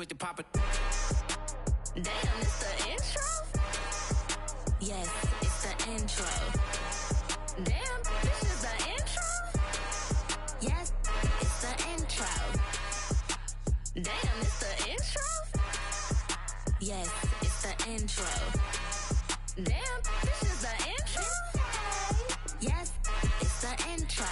quick to pop it. Damn, it's the intro? Yes, it's the intro. Damn, this is the intro? Yes, it's the intro. Damn, it's the intro? Yes, it's the intro. Damn, this is the intro? Yes, it's the intro.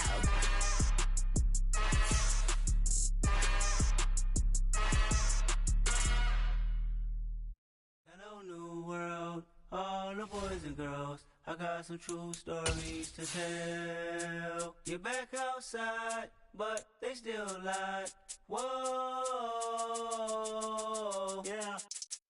Hello, new world, all the boys and girls. I got some true stories to tell. You're back outside, but they still lie. Whoa, yeah.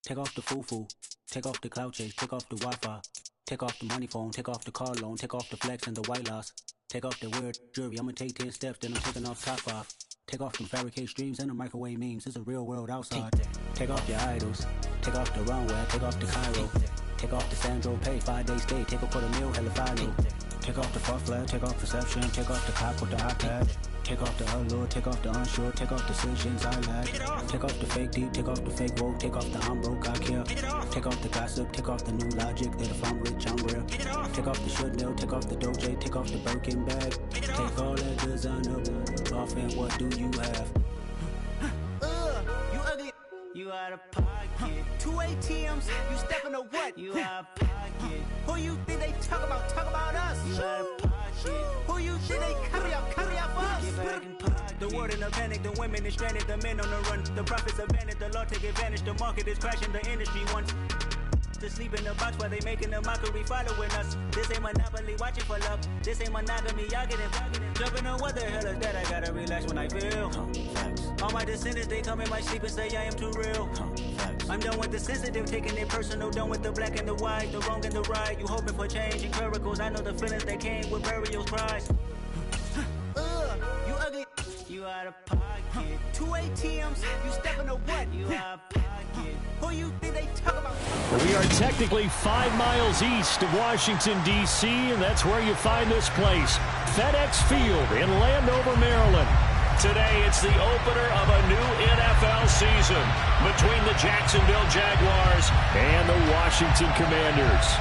Take off the foo-foo, take off the cloud chase, take off the Wi-Fi, take off the money phone, take off the car loan, take off the flex and the white loss, take off the weird jewelry. I'ma take 10 steps, then I'm taking off top 5. Take off them fabricate streams and the microwave memes. It's a real world outside. Take off your idols. Take off the runway. Take off the Cairo. Take off the Sandro Pay. 5-day stay. Take a $250,000. Hella final. Take off the fuck flag. Take off perception. Take off the cop with the iPad. Take off the allure. Take off the unsure. Take off decisions I lack. Take off the fake deep. Take off the fake woke. Take off the I'm broke. I care. Take off the gossip. Take off the new logic that if I'm rich I'm real. Take off the should know. Take off the Doge. Take off the Birkin bag. Take all that designer off and what do you have? You ugly. You out of pocket. 2 ATMs. You stepping or what? You out of pocket. Who you think they talk about? Talk about us. You out of pocket. Who you think they carry out for us? Get back in pocket. The world in a panic. The women is stranded. The men on the run. The profits abandoned. The law take advantage. The market is crashing. The industry wants to sleep in the box while they making a mockery following us. This ain't monopoly, watching for love. This ain't monogamy, y'all getting jumping on what the hell is that? I gotta relax when I feel. All my descendants, they come in my sleep and say I am too real. I'm done with the sensitive, taking it personal. Done with the black and the white, the wrong and the right. You hoping for change and miracles. I know the feelings that came with burial cries. You ugly. You out of pocket. 2 ATMs. You stepping or what? You out of pocket. Who you think they talk about? We are technically 5 miles east of Washington, D.C., and that's where you find this place, FedEx Field in Landover, Maryland. Today, it's the opener of a new NFL season between the Jacksonville Jaguars and the Washington Commanders.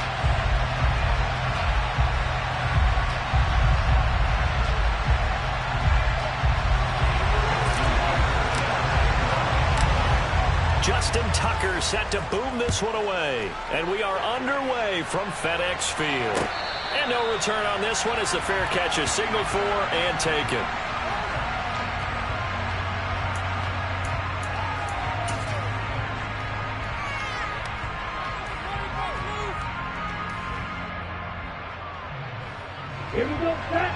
Justin Tucker set to boom this one away. And we are underway from FedEx Field. And no return on this one as the fair catch is signaled for and taken. Here we go, set.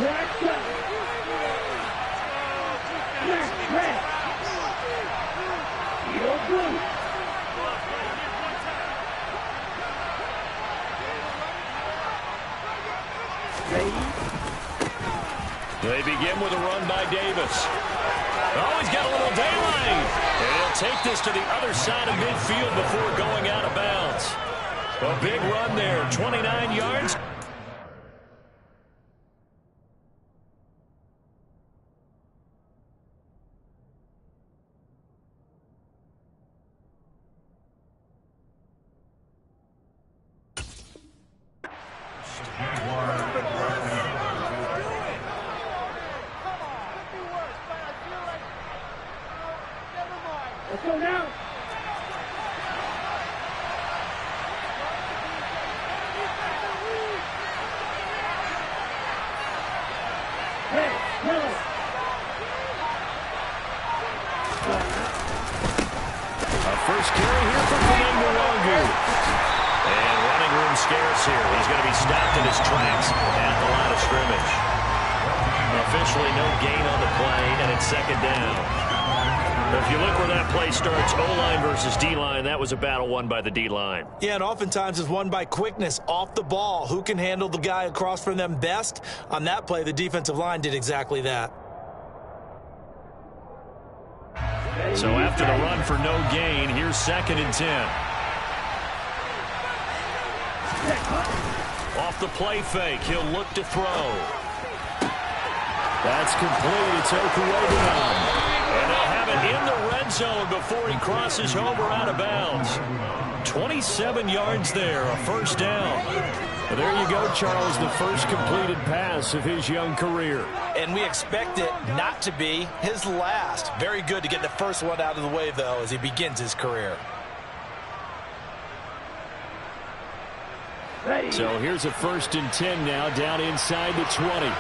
Let's go. They begin with a run by Davis. Oh, he's got a little daylight. And he'll take this to the other side of midfield before going out of bounds. A big run there, 29 yards. Let's go now. Hey, no. Our first carry here for Fernando Longu. And running room scarce here. He's going to be stopped in his tracks at the line of scrimmage. Officially no gain on the play, and it's second down. If you look where that play starts, O-line versus D-line, that was a battle won by the D-line. Yeah, and oftentimes it's won by quickness off the ball. Who can handle the guy across from them best? On that play, the defensive line did exactly that. So after the run for no gain, here's 2nd and 10. Off the play fake, he'll look to throw. That's complete. It's Okuwabunam. And they'll have it in the red zone before he crosses home or out of bounds. 27 yards there, a first down. Well, there you go, Charles, the first completed pass of his young career. And we expect it not to be his last. Very good to get the first one out of the way, though, as he begins his career. So here's a 1st and 10 now, down inside the 20.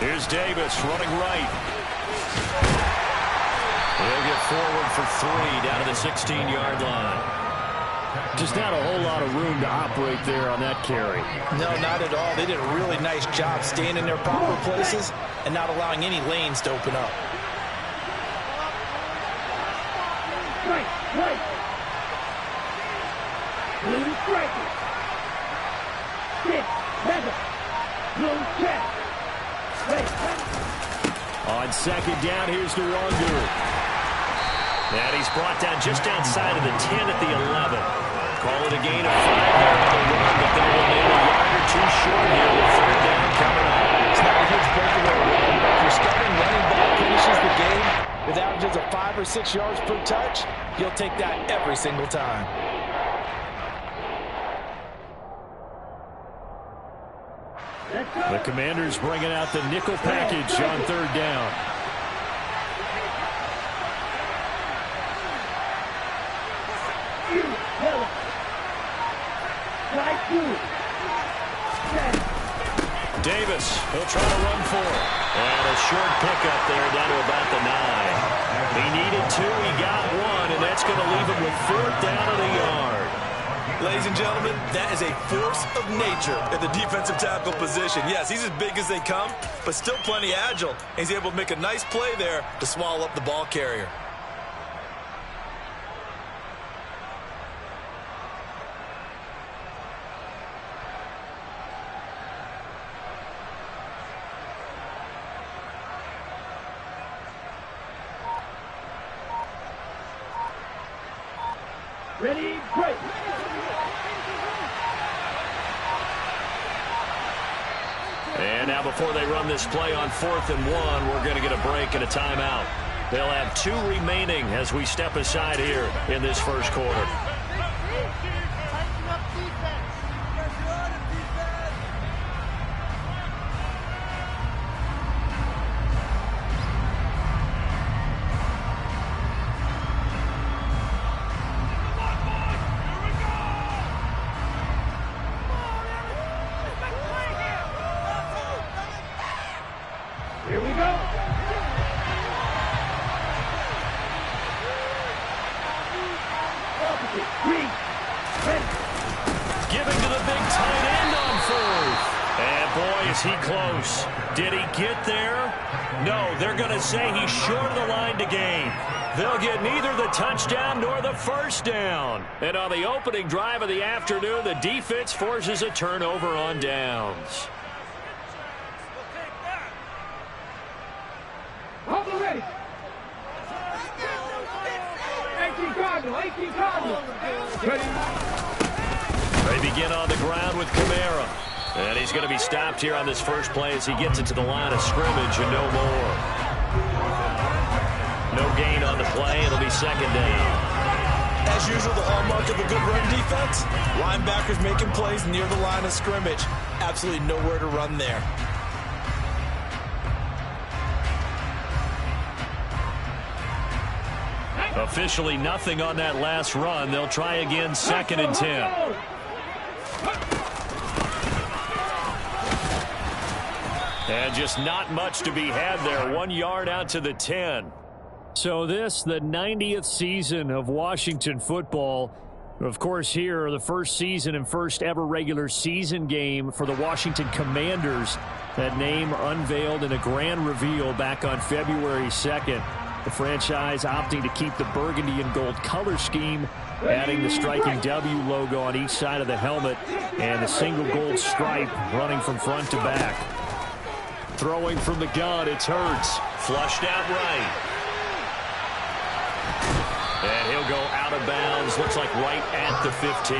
Here's Davis running right. He'll get forward for 3 down to the 16-yard line. Just not a whole lot of room to operate there on that carry. No, not at all. They did a really nice job staying in their proper places and not allowing any lanes to open up. Right. Blue strikers. 6, 7. Blue check. On 2nd down, here's Nwangu. And he's brought down just outside of the 10 at the 11. Call it a gain of 5 there on the run, but they'll remain a yard or 2 short here with 3rd down coming up. It's not a huge breakaway run, but if your starting running back finishes the game with averages of 5 or 6 yards per touch, you'll take that every single time. The Commanders bringing out the nickel package on 3rd down. Davis, he'll try to run for it. And a short pickup there down to about the 9. He needed 2, he got 1, and that's going to leave him with 4th down of the yard. Ladies and gentlemen, that is a force of nature at the defensive tackle position. Yes, he's as big as they come, but still plenty agile. He's able to make a nice play there to swallow up the ball carrier. Ready, break. And now before they run this play on 4th and 1, we're going to get a break and a timeout. They'll have 2 remaining as we step aside here in this first quarter. Here we go. Giving to the big tight end on 4th. And boy, is he close. Did he get there? No, they're going to say he's short of the line to gain. They'll get neither the touchdown nor the first down. And on the opening drive of the afternoon, the defense forces a turnover on downs. Ready. 18 Cardinal. Ready. They begin on the ground with Kamara. And he's going to be stopped here on this first play as he gets it to the line of scrimmage and no more. No gain on the play. It'll be 2nd down. As usual, the hallmark of a good run defense, linebackers making plays near the line of scrimmage. Absolutely nowhere to run there. Officially nothing on that last run. They'll try again 2nd and 10. And just not much to be had there. 1 yard out to the 10. So this, the 90th season of Washington football. Of course, here, the first season and first ever regular season game for the Washington Commanders. That name unveiled in a grand reveal back on February 2nd. The franchise opting to keep the burgundy and gold color scheme, adding the striking W logo on each side of the helmet and the single gold stripe running from front to back. Throwing from the gun, it's Hurts. Flushed out right. he'll go out of bounds. Looks like right at the 15.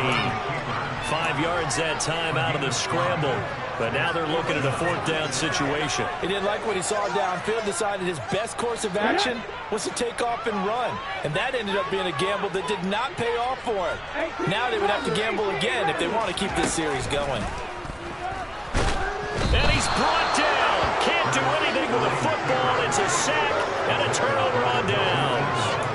5 yards that time out of the scramble. But now they're looking at a 4th down situation. He didn't like what he saw downfield, decided his best course of action was to take off and run. And that ended up being a gamble that did not pay off for him. Now they would have to gamble again if they want to keep this series going. And he's brought down. Can't do anything with a football. It's a sack and a turnover on downs.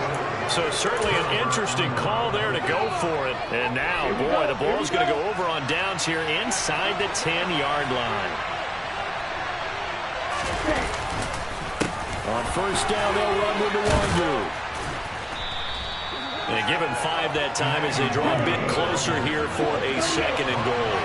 So certainly an interesting call there to go for it. And now, boy, the ball's going to go over on downs here inside the 10-yard line. On 1st down, they'll run with Nwangu. And give him 5 that time as they draw a bit closer here for a 2nd and goal.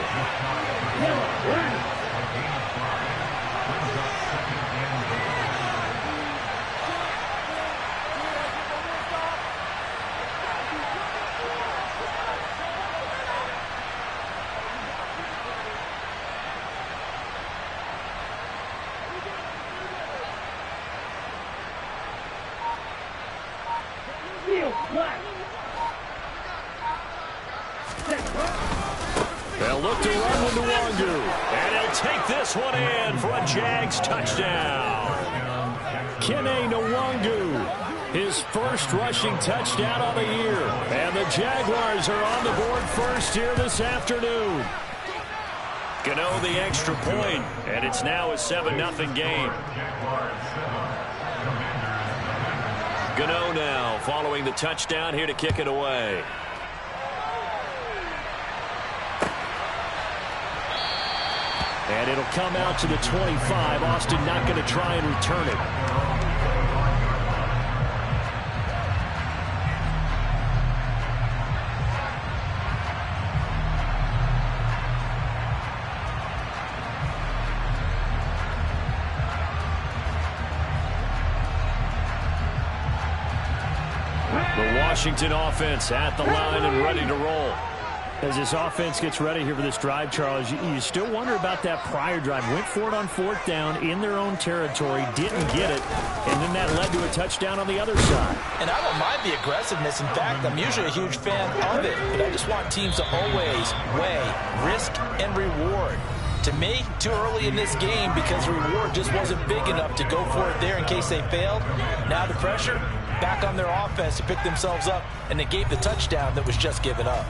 They'll look to run with Nwangu. And he'll take this one in for a Jags touchdown. Kene Nwangu, his first rushing touchdown of the year. And the Jaguars are on the board first here this afternoon. Gano the extra point, and it's now a 7-0 game. Gano now following the touchdown here to kick it away. And it'll come out to the 25. Austin not going to try and return it. The Washington offense at the line and ready to roll. As this offense gets ready here for this drive, Charles, you still wonder about that prior drive. Went for it on 4th down in their own territory, didn't get it, and then that led to a touchdown on the other side. And I don't mind the aggressiveness. In fact, I'm usually a huge fan of it, but I just want teams to always weigh risk and reward. To me, too early in this game because the reward just wasn't big enough to go for it there in case they failed. Now the pressure back on their offense to pick themselves up, and they gave the touchdown that was just given up.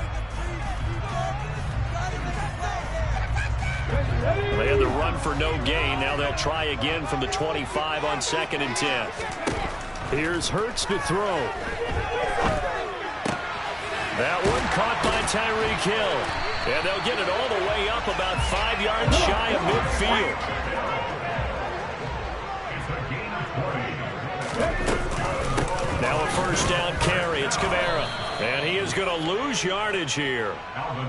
They had the run for no gain. Now they'll try again from the 25 on 2nd and 10. Here's Hurts to throw. That one caught by Tyreek Hill. And they'll get it all the way up about 5 yards shy of midfield. Now a 1st down carry. It's Kamara. And he is going to lose yardage here.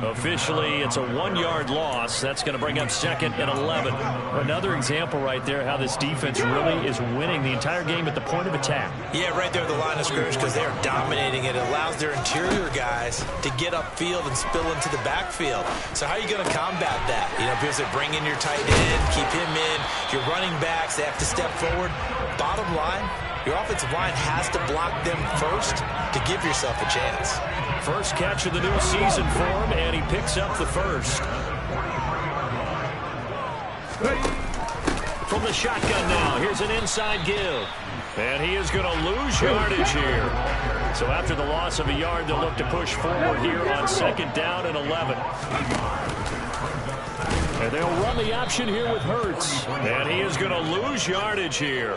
Officially, it's a 1-yard loss. That's going to bring up 2nd and 11. Another example right there how this defense really is winning the entire game at the point of attack. Yeah, right there at the line of scrimmage because they're dominating it. It allows their interior guys to get upfield and spill into the backfield. So how are you going to combat that? You know, because they bring in your tight end, keep him in. Your running backs, they have to step forward. Bottom line, your offensive line has to block them first to give yourself a chance. First catch of the new season for him, and he picks up the first. From the shotgun now, here's an inside give. And he is going to lose yardage here. So after the loss of a yard, they'll look to push forward here on 2nd down and 11. And they'll run the option here with Hurts. And he is going to lose yardage here.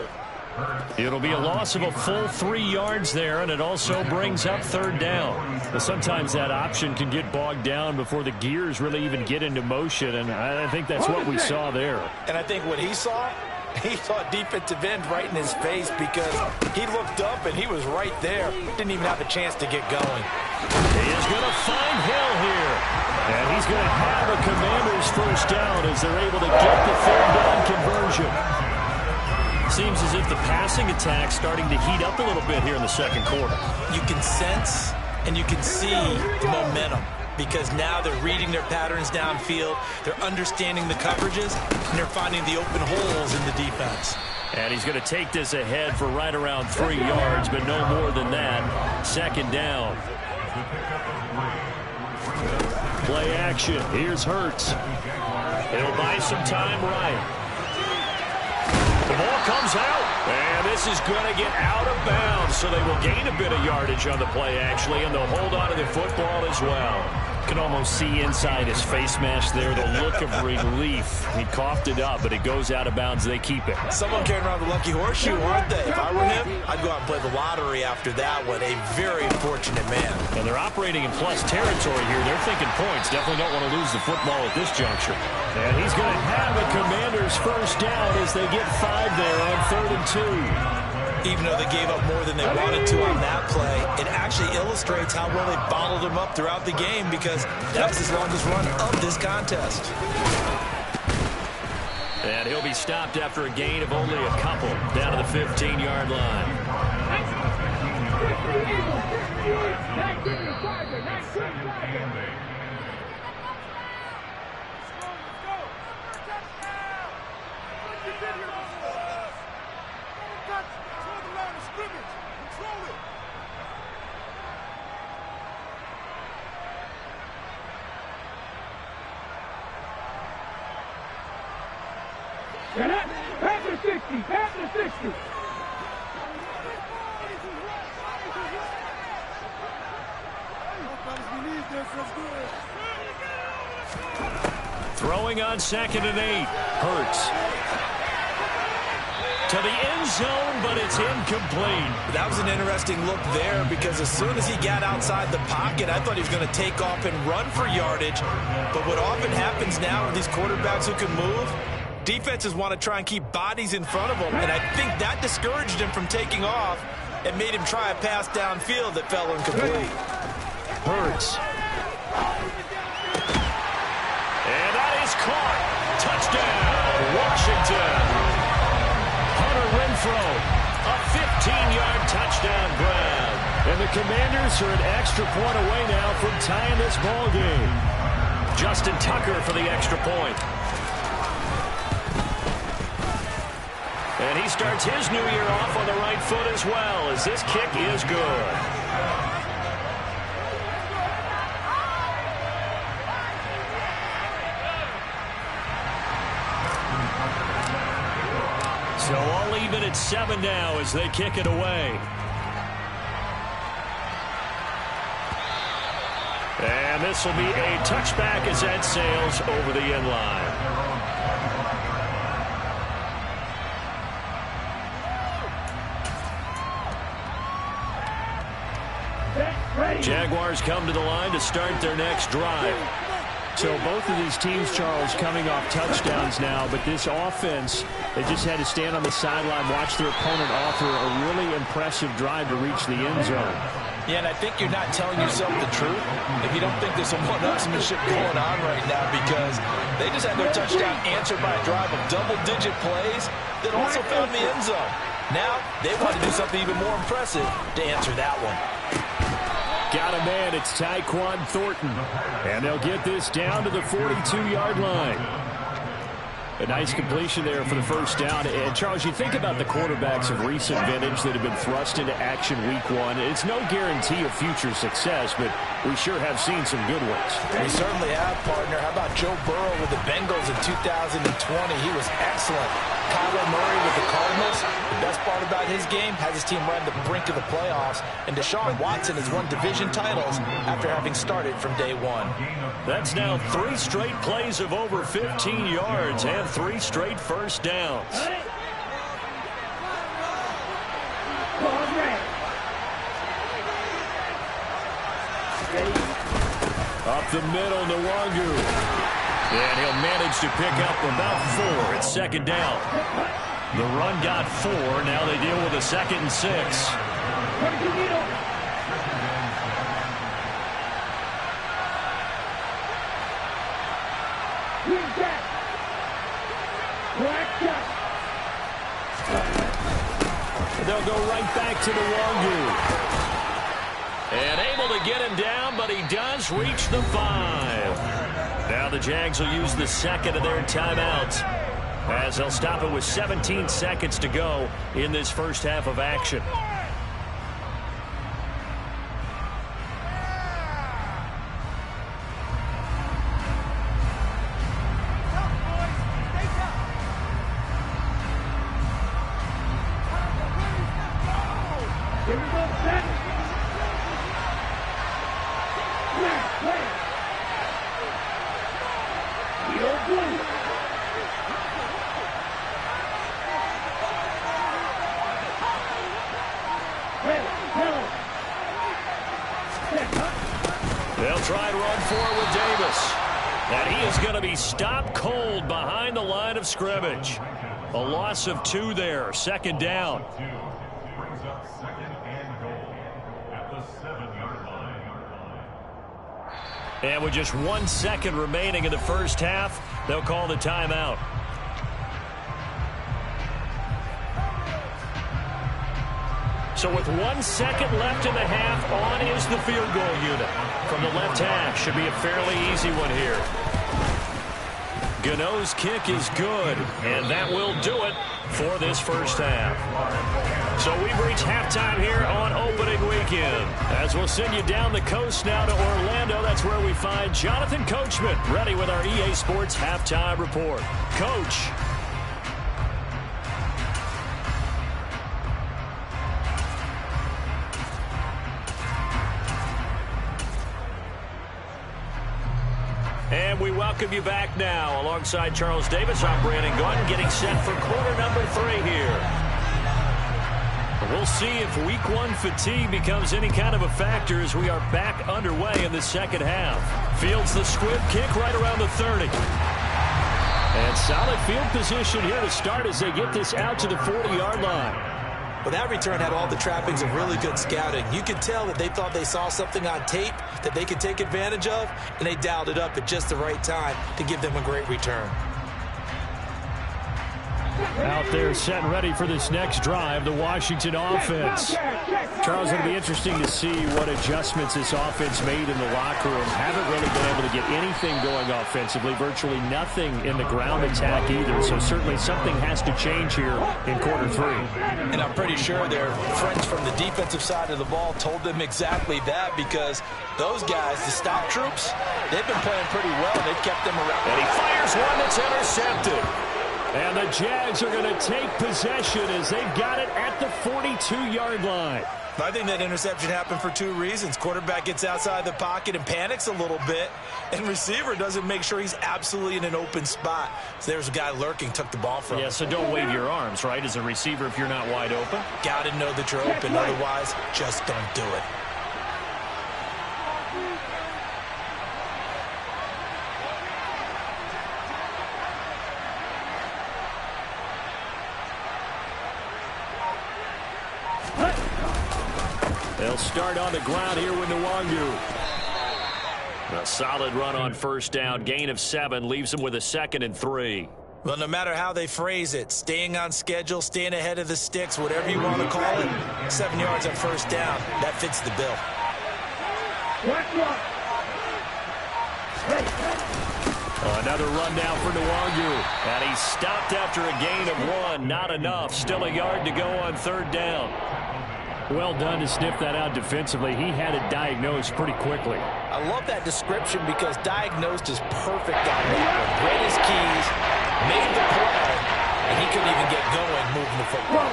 It'll be a loss of a full 3 yards there, and it also brings up 3rd down. But sometimes that option can get bogged down before the gears really even get into motion, and I think that's what we saw there. And I think what he saw a defensive end right in his face because he looked up and he was right there. Didn't even have a chance to get going. He is going to find Hill here. And he's going to have a Commanders 1st down as they're able to get the 3rd down conversion. Seems as if the passing attack's starting to heat up a little bit here in the 2nd quarter. You can sense and you can see the momentum because now they're reading their patterns downfield, they're understanding the coverages, and they're finding the open holes in the defense. And he's going to take this ahead for right around 3 yards, but no more than that. Second down. Play action. Here's Hurts. He'll buy some time right. The ball comes out, and this is going to get out of bounds, so they will gain a bit of yardage on the play, actually, and they'll hold on to the football as well. You can almost see inside his face mask there the look of relief. He coughed it up, but it goes out of bounds. They keep it. Someone carrying around the lucky horseshoe, aren't they? If I were him, I'd go out and play the lottery after that one. A very fortunate man. And they're operating in plus territory here. They're thinking points. Definitely don't want to lose the football at this juncture. And he's going to have a Commanders first down as they get 5 there on 3rd and 2. Even though they gave up more than they wanted to on that play, it actually illustrates how well they bottled them up throughout the game because that was his longest run of this contest. And he'll be stopped after a gain of only a couple down to the 15-yard line. Pass to 60. Pass to 60. Throwing on 2nd and 8. Hurts. To the end zone, but it's incomplete. That was an interesting look there because as soon as he got outside the pocket, I thought he was going to take off and run for yardage. But what often happens now with these quarterbacks who can move, defenses want to try and keep bodies in front of them, and I think that discouraged him from taking off and made him try a pass downfield that fell incomplete. Hurts. And that is caught. Touchdown, Washington. Hunter Renfrow, a 15-yard touchdown grab. And the Commanders are an extra point away now from tying this ball game. Justin Tucker for the extra point. And he starts his new year off on the right foot as well, as this kick is good. So all even at 7 now as they kick it away. And this will be a touchback as that sails over the end line. Jaguars come to the line to start their next drive. So both of these teams, Charles, coming off touchdowns now, but this offense, they just had to stand on the sideline, watch their opponent offer a really impressive drive to reach the end zone. Yeah, and I think you're not telling yourself the truth if you don't think there's some one-upsmanship going on right now because they just had their touchdown answered by a drive of double-digit plays that also found the end zone. Now, they want to do something even more impressive to answer that one. Got a man, it's Tyquan Thornton. And they'll get this down to the 42-yard line. A nice completion there for the first down. And, Charles, you think about the quarterbacks of recent vintage that have been thrust into action week 1. It's no guarantee of future success, but we sure have seen some good ones. We certainly have, partner. How about Joe Burrow with the Bengals in 2020? He was excellent. Kyler Murray with the Cardinals. The best part about his game has his team right on the brink of the playoffs. And Deshaun Watson has won division titles after having started from day 1. That's now 3 straight plays of over 15 yards and 3 straight first downs. Up the middle, Nwangu. And he'll manage to pick up about 4 at second down. The run got 4. Now they deal with a 2nd and 6. They'll go right back to Nwangu. And able to get him down, but he does reach the 5. Now the Jags will use the 2nd of their timeouts. as they'll stop it with 17 seconds to go in this first half of action. They'll try and run for it with Davis. And he is going to be stopped cold behind the line of scrimmage. A loss of 2 there. Second down. Brings up second and goal at the 7-yard line. And with just 1 second remaining in the first half, they'll call the timeout. So with 1 second left in the half, on is the field goal unit. From the left hash, should be a fairly easy one here. Gano's kick is good, and that will do it for this first half. So we've reached halftime here on opening weekend. As we'll send you down the coast now to Orlando, that's where we find Jonathan Coachman, ready with our EA Sports halftime report. Coach. And we welcome you back now. Alongside Charles Davis, I'm Brandon Gaudin, getting set for quarter number 3 here. We'll see if week 1 fatigue becomes any kind of a factor as we are back underway in the second half. Fields the squib kick right around the 30. And solid field position here to start as they get this out to the 40-yard line. Well, that return had all the trappings of really good scouting. You could tell that they thought they saw something on tape that they could take advantage of, and they dialed it up at just the right time to give them a great return. Out there set and ready for this next drive, the Washington offense. Charles, it'll be interesting to see what adjustments this offense made in the locker room. Haven't really been able to get anything going offensively, virtually nothing in the ground attack either. So certainly something has to change here in quarter 3. And I'm pretty sure their friends from the defensive side of the ball told them exactly that, because those guys, the stop troops, they've been playing pretty well. They've kept them around. And he fires one that's intercepted. And the Jags are going to take possession as they've got it at the 42-yard line. I think that interception happened for 2 reasons. Quarterback gets outside the pocket and panics a little bit, and receiver doesn't make sure he's absolutely in an open spot. So there's a guy lurking, took the ball from him. Yeah, so don't wave your arms, right, as a receiver if you're not wide open? Got to know that you're open. Otherwise, just don't do it. They'll start on the ground here with Nwangu. A solid run on first down. Gain of 7 leaves them with a 2nd and 3. Well, no matter how they phrase it, staying on schedule, staying ahead of the sticks, whatever you want to call it, 7 yards on first down, that fits the bill. Another run down for Nwangu. And he's stopped after a gain of 1. Not enough. Still a yard to go on 3rd down. Well done to sniff that out defensively. He had it diagnosed pretty quickly. I love that description because diagnosed is perfect on that one. Read his keys, made the play, and he couldn't even get going moving the football.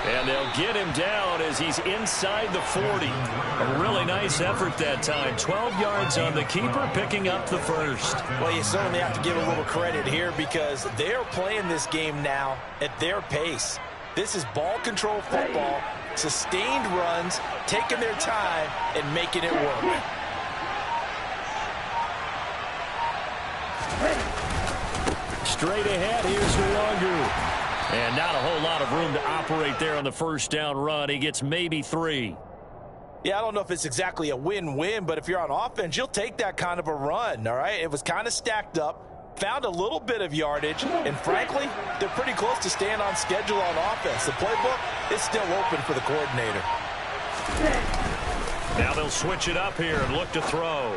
And they'll get him down as he's inside the 40. A really nice effort that time. 12 yards on the keeper, picking up the first. Well, you certainly have to give a little credit here because they're playing this game now at their pace. This is ball control football, sustained runs, taking their time and making it work. Straight ahead, here's Nwangu. And not a whole lot of room to operate there on the first down run. He gets maybe 3. Yeah, I don't know if it's exactly a win-win, but if you're on offense, you'll take that kind of a run, all right? It was kind of stacked up, found a little bit of yardage, and frankly, they're pretty close to staying on schedule on offense. The playbook is still open for the coordinator. Now they'll switch it up here and look to throw.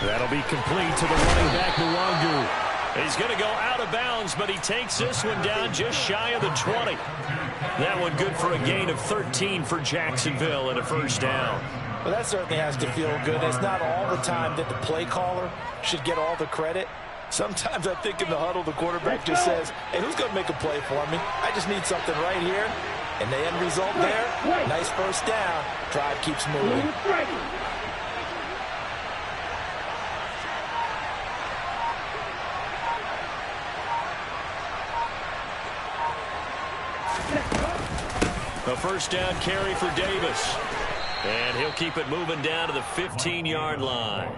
That'll be complete to the running back, Nwangu. He's going to go out of bounds, but he takes this one down just shy of the 20. That one good for a gain of 13 for Jacksonville and a first down. Well, that certainly has to feel good. It's not all the time that the play caller should get all the credit. Sometimes I think in the huddle, the quarterback just says, hey, who's going to make a play for me? I just need something right here. And the end result there, nice first down. Drive keeps moving. A first down carry for Davis. And he'll keep it moving down to the 15-yard line.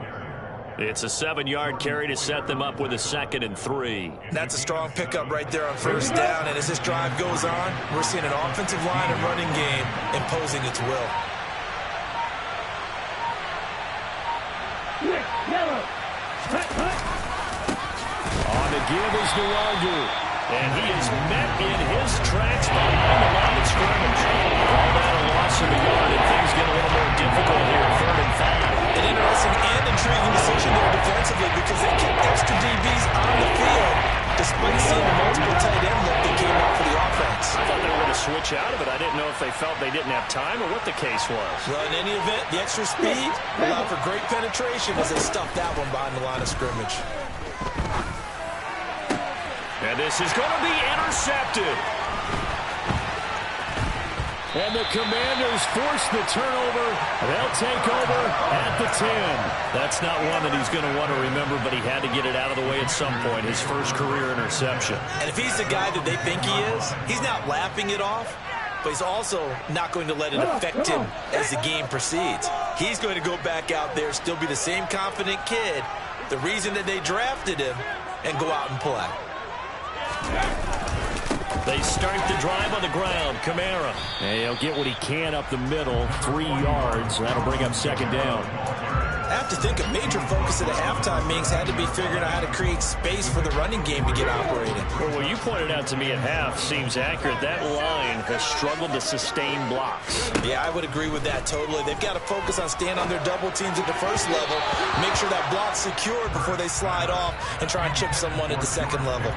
It's a 7-yard carry to set them up with a 2nd and 3. That's a strong pickup right there on first down. And as this drive goes on, we're seeing an offensive line and running game imposing its will. On the give is Nwangu. And he is met in his tracks behind the line of scrimmage. All that a loss of a yard, and things get a little more difficult here, 3rd and 5. An interesting and intriguing decision there defensively because they kept extra DBs on the field despite seeing the multiple tight end look that came out for the offense. I thought they were going to switch out of it. I didn't know if they felt they didn't have time or what the case was. Well, in any event, the extra speed allowed for great penetration as they stuffed that one behind the line of scrimmage. And this is going to be intercepted. And the Commanders force the turnover. They'll take over at the 10. That's not one that he's going to want to remember, but he had to get it out of the way at some point. His first career interception. And if he's the guy that they think he is, he's not laughing it off, but he's also not going to let it affect him as the game proceeds. He's going to go back out there, still be the same confident kid, the reason that they drafted him, and go out and play. They start the drive on the ground. Kamara. And he'll get what he can up the middle, 3 yards. That'll bring up 2nd down. I have to think a major focus of the halftime meetings had to be figuring out how to create space for the running game to get operating. Well, what you pointed out to me at half seems accurate. That line has struggled to sustain blocks. Yeah, I would agree with that totally. They've got to focus on staying on their double teams at the first level, make sure that block's secured before they slide off and try and chip someone at the second level.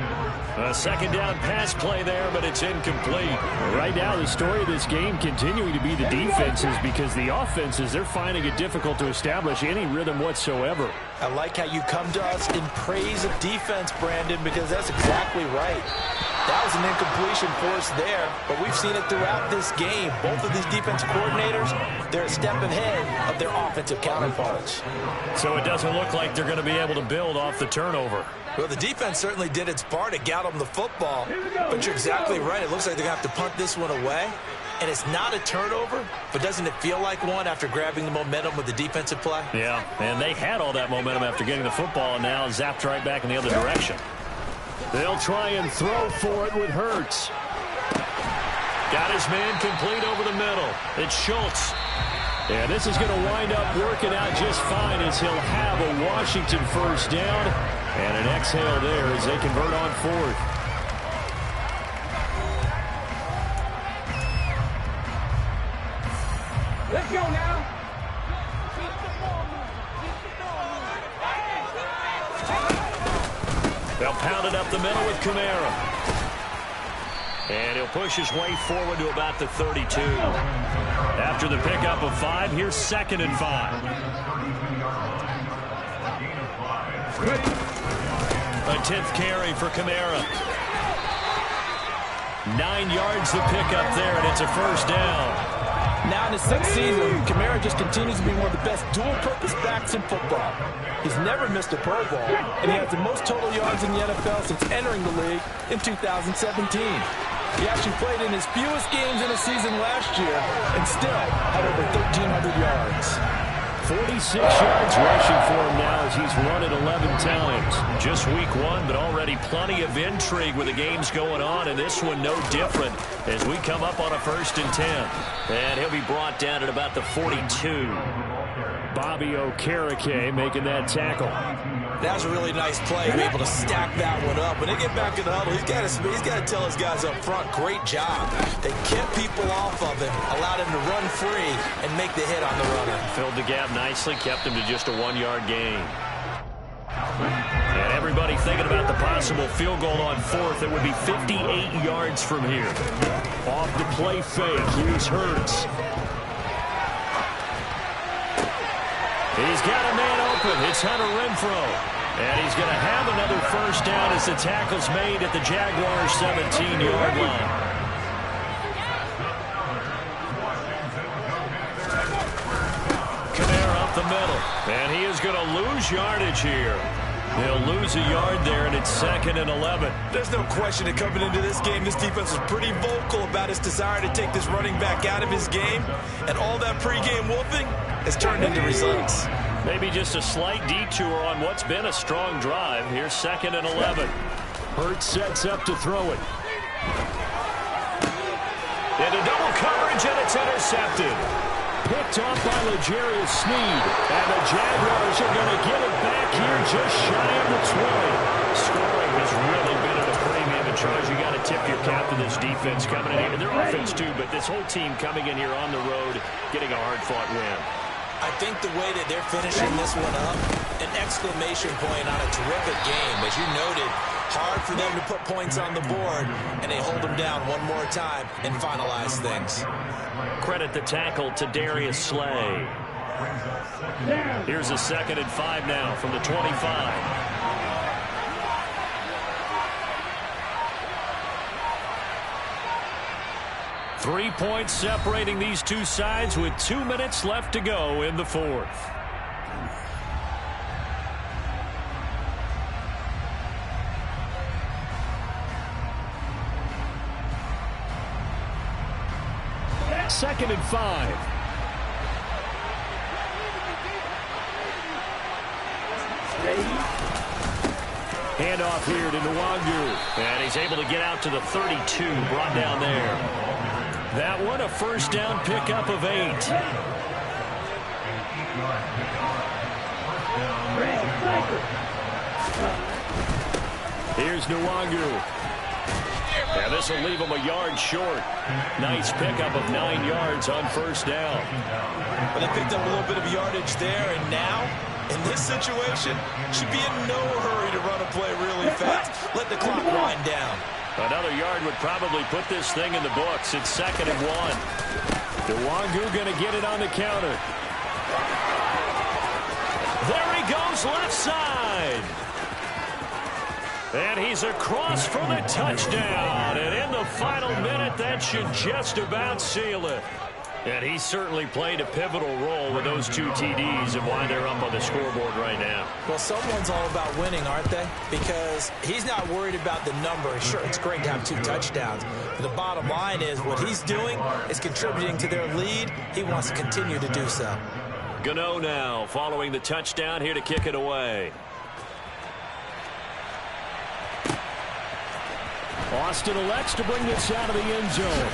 A 2nd down pass play there, but it's incomplete. Right now, the story of this game continuing to be the defenses because the offenses, they're finding it difficult to establish any rhythm whatsoever. I like how you come to us in praise of defense, Brandon, because that's exactly right. That was an incompletion for us there, but we've seen it throughout this game. Both of these defensive coordinators, they're a step ahead of their offensive counterparts. So it doesn't look like they're going to be able to build off the turnover. Well, the defense certainly did its part to get them the football, but you're exactly right. It looks like they're going to have to punt this one away. And it's not a turnover, but doesn't it feel like one after grabbing the momentum with the defensive play? Yeah, and they had all that momentum after getting the football and now zapped right back in the other direction. They'll try and throw for it with Hurts. Got his man complete over the middle. It's Schultz. And this is going to wind up working out just fine as he'll have a Washington first down. And an exhale there as they convert on 4th. Let's go now. They'll pound it up the middle with Kamara. And he'll push his way forward to about the 32. After the pickup of 5, here's 2nd and 5. A 10th carry for Kamara. 9 yards to pick up there, and it's a first down. Now in his 6th season, Kamara just continues to be one of the best dual-purpose backs in football. He's never missed a Pro Bowl, and he has the most total yards in the NFL since entering the league in 2017. He actually played in his fewest games in a season last year and still had over 1,300 yards. 46 yards rushing for him now as he's run it 11 times. Just week 1, but already plenty of intrigue with the games going on, and this one no different as we come up on a 1st and 10. And he'll be brought down at about the 42. Bobby Okereke making that tackle. That was a really nice play to be able to stack that one up. When they get back in the huddle, he's got to tell his guys up front, great job. They kept people off of him, allowed him to run free, and make the hit on the runner. Filled the gap nicely, kept him to just a 1-yard gain. And everybody thinking about the possible field goal on fourth. It would be 58 yards from here. Off the play fake, here's Hurts. He's got a man open. It's Hunter Renfrow. And he's going to have another first down as the tackle's made at the Jaguars' 17-yard line. Kamara up the middle. And he is going to lose yardage here. He'll lose a yard there, and it's 2nd and 11. There's no question that coming into this game, this defense was pretty vocal about its desire to take this running back out of his game. And all that pregame wolfing has turned into results. Maybe just a slight detour on what's been a strong drive. Here's 2nd and 11. Hurts sets up to throw it. Into double coverage, and it's intercepted. Picked off by L'Jarius Sneed. And the Jaguars are going to get it back here just shy of the 20. Scoring has really been at a premium. And Charles, you got to tip your cap to this defense coming in here. And their offense too, but this whole team coming in here on the road, getting a hard-fought win. I think the way that they're finishing this one up, an exclamation point on a terrific game. As you noted, hard for them to put points on the board, and they hold them down one more time and finalize things. Credit the tackle to Darius Slay. Here's a 2nd and 5 now from the 25. 3 points separating these two sides with 2 minutes left to go in the fourth. Second and 5. Handoff here to Nwangu. And he's able to get out to the 32, brought down there. That one, a first down pickup of 8. Here's Nwangu. And this will leave him a yard short. Nice pickup of 9 yards on first down. Well, they picked up a little bit of yardage there, and now, in this situation, should be in no hurry to run a play really fast. Let the clock wind down. Another yard would probably put this thing in the books. It's 2nd and 1. Nwangu going to get it on the counter. There he goes, left side. And he's across for the touchdown. And in the final minute, that should just about seal it. And he certainly played a pivotal role with those 2 TDs and why they're up on the scoreboard right now. Well, someone's all about winning, aren't they? Because he's not worried about the number. Sure, it's great to have 2 touchdowns. But the bottom line is what he's doing is contributing to their lead. He wants to continue to do so. Gano now following the touchdown here to kick it away. Austin elects to bring this out of the end zone.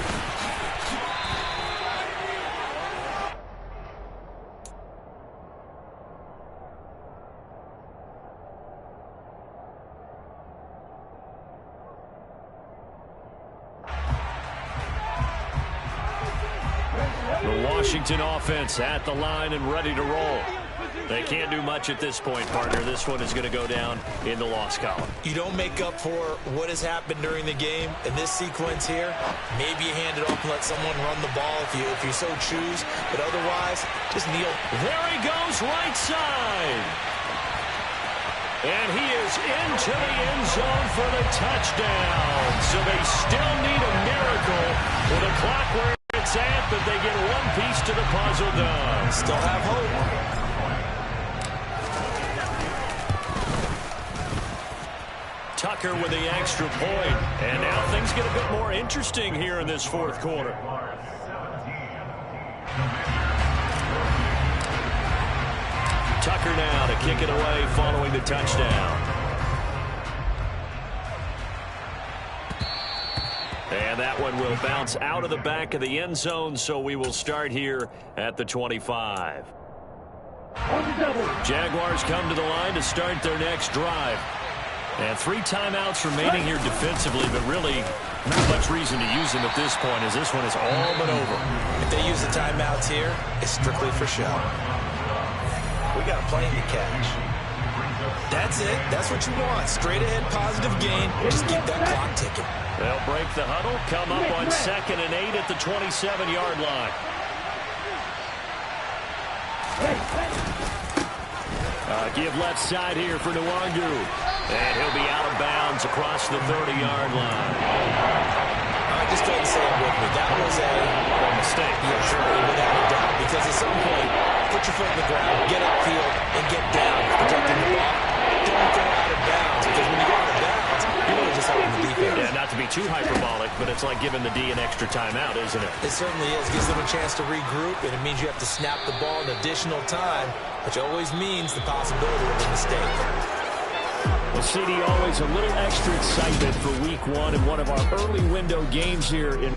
The Washington offense at the line and ready to roll. They can't do much at this point, partner. This one is going to go down in the loss column. You don't make up for what has happened during the game in this sequence here. Maybe you hand it off and let someone run the ball if you so choose. But otherwise, just kneel. There he goes, right side. And he is into the end zone for the touchdown. So they still need a miracle with a clock where it's at, but they get one piece to the puzzle done. Still have hope. Tucker with the extra point. And now things get a bit more interesting here in this fourth quarter. Tucker now to kick it away following the touchdown. And that one will bounce out of the back of the end zone, so we will start here at the 25. Jaguars come to the line to start their next drive. And 3 timeouts remaining here defensively, but really not much reason to use them at this point as this one is all but over. If they use the timeouts here, it's strictly for show. We got a plane to catch. That's it. That's what you want. Straight ahead, positive gain. Just keep that clock ticking. They'll break the huddle, come up on 2nd and 8 at the 27-yard line. Give left side here for Nwangu. And he'll be out of bounds across the 30-yard line. Just go ahead and say it with me. That was a mistake. Yeah, sure, without a doubt. Because at some point, put your foot in the ground, get upfield, and get down, protecting the ball. Don't go out of bounds, because when you go out of bounds, you're really just helping the defense. Yeah, not to be too hyperbolic, but it's like giving the D an extra timeout, isn't it? It certainly is. Gives them a chance to regroup, and it means you have to snap the ball in additional time, which always means the possibility of a mistake. Well, CD, always a little extra excitement for week 1 and one of our early window games here in...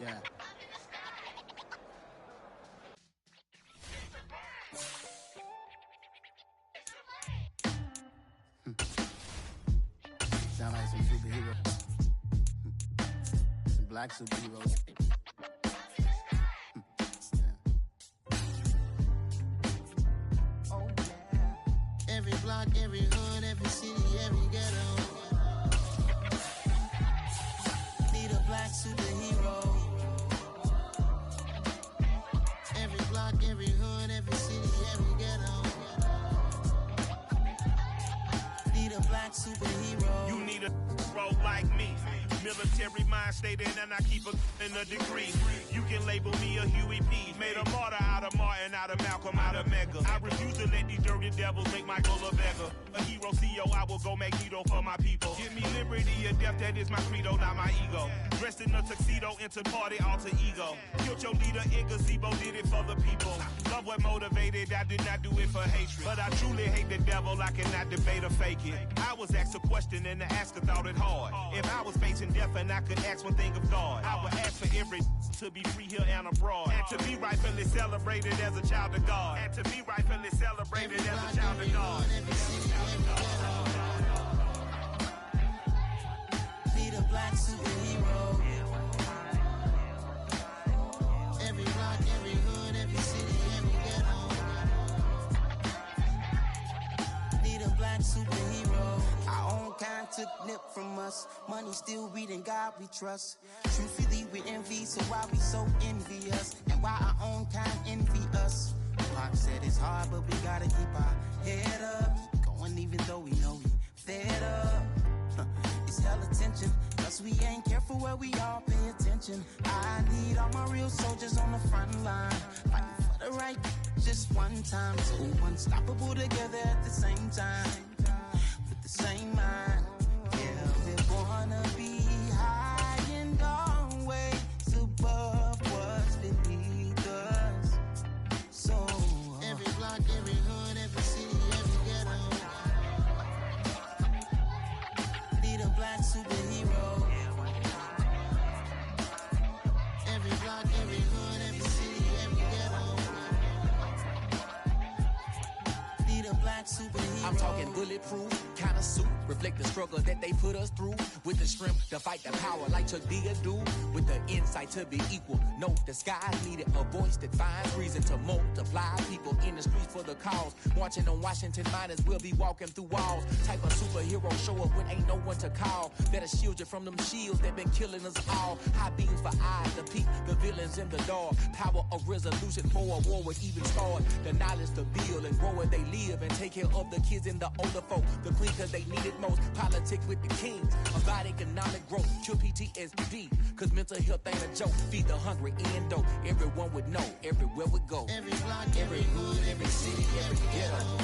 Yeah. Sound like some superheroes. Some black superheroes. Oh, yeah. Every block, every hood, every city, every ghetto. Need a black superhero. Every block, every hood, every city, every ghetto. Need a black superhero. You need a role like me. Military mind stated, and I keep in a degree. You can label me a Huey P. Made a martyr out of Martin, out of Malcolm, out of Mega. I refuse to let these dirty devils make Michael a beggar. A hero CEO, I will go Magneto for my people. Give me liberty or death, that is my credo, not my ego. Dressed in a tuxedo, into party, alter ego. Killed your leader in gazebo, did it for the people. Love what motivated, I did not do it for hatred. But I truly hate the devil, I cannot debate or fake it. I was asked a question and the asker thought it hard. If I was facing death and I could ask one thing of God, I would ask for every to be free here and abroad. And to be rightfully celebrated as a child of God. And to be rightfully celebrated as a child of God. Need a black superhero. Every block, every hood, every city, every ghetto. Need a black superhero. Our own kind took nip from us. Money still reading God we trust. Truthfully we envy, so why we so envious? And why our own kind envy us? Pac said it's hard, but we gotta keep our head up. Going even though we know we fed up. It's hell attention, cause we ain't careful where we all pay attention. I need all my real soldiers on the front line, fighting for the right just one time. So unstoppable together at the same time, with the same mind. Yeah, we wanna be high and always above what's beneath us. So every block, every hood, every city, every ghetto. Need a black superhero. Every block, every hood, every city, every ghetto. Need a black superhero. I'm talking bulletproof, kind of suit reflect the struggle that they put us through. With the strength to fight the power like Chuck D do. With the insight to be equal. No, the sky needed a voice that finds reason to multiply. People in the streets for the cause. Marching on Washington, miners will be walking through walls. Type of superhero show up when ain't no one to call. Better shield you from them shields that been killing us all. High beams for eyes to peep the villains in the dark. Power of resolution for a war would even start. The knowledge to build and grow where they live and take care of the kids and the older folk. The queen cause they need it most. Politics with the kings. About economic growth. Cure PTSD. Cause mental health ain't a joke. Feed the hungry and dope. Everyone would know. Everywhere we go. Every block, every hood, every city, every ghetto.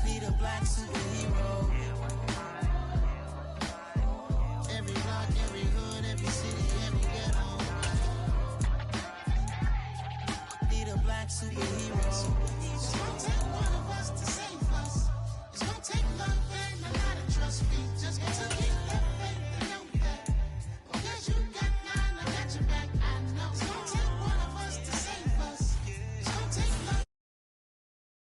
Be the black superhero. Every block, every hood, every city, every ghetto. Be the black superhero.